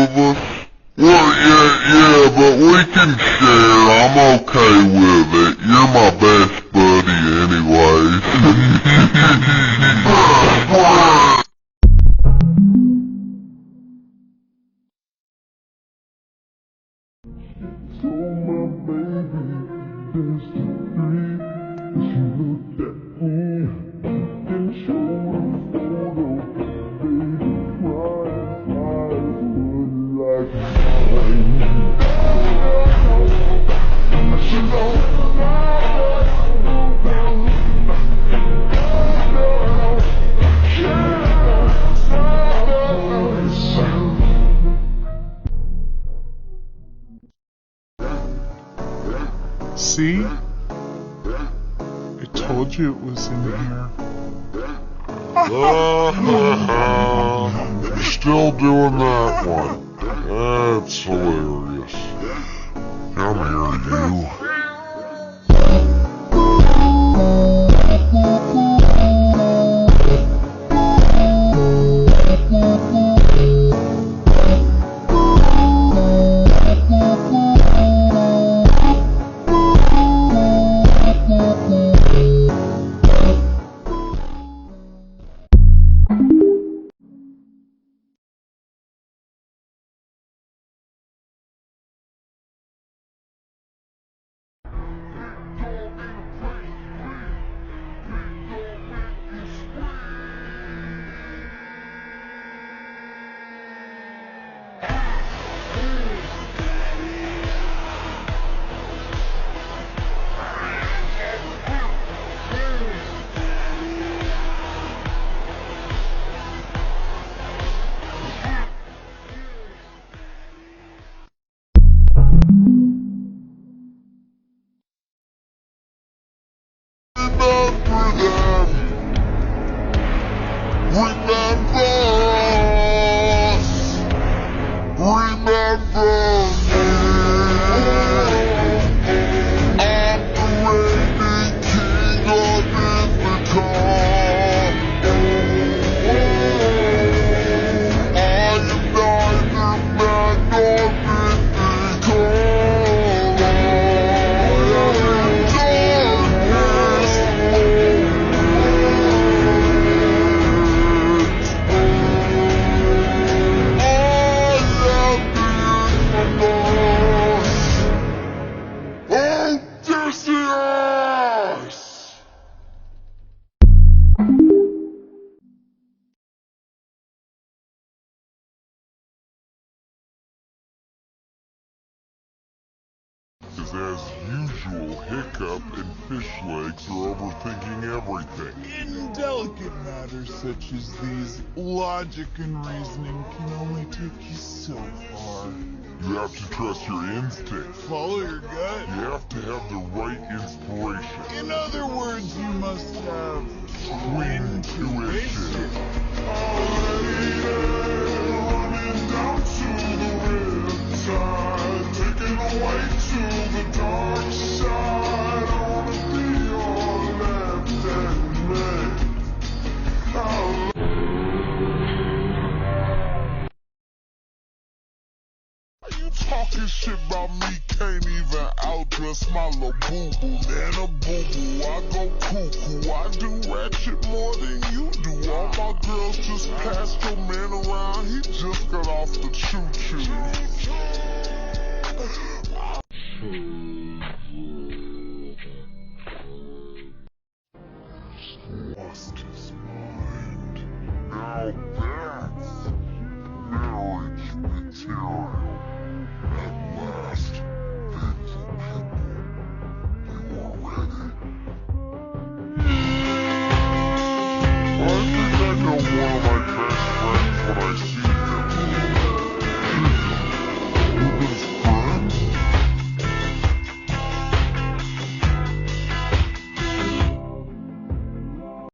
of us? Well, yeah, but we can share. I'm okay with it. You're my best buddy anyways. So my baby danced to three. She looked at me and showed a photo. Baby crying eyes would like mine. She knows See? I told you it was in here. You're still doing that one. That's hilarious. Come here, you. As usual, Hiccup and Fish Legs are overthinking everything. In delicate matters such as these, logic and reasoning can only take you so far. You have to trust your instinct. Follow your gut. You have to have the right inspiration. In other words, you must have Intuition. Running down to the riptide, taken away to the dark side. I wanna be your left hand man. You talking shit about me, can't even outdress my little boo-boo. Nana boo-boo, I go cuckoo. I do ratchet more than you do. All my girls just passed your man around, he just got off the choo-choo.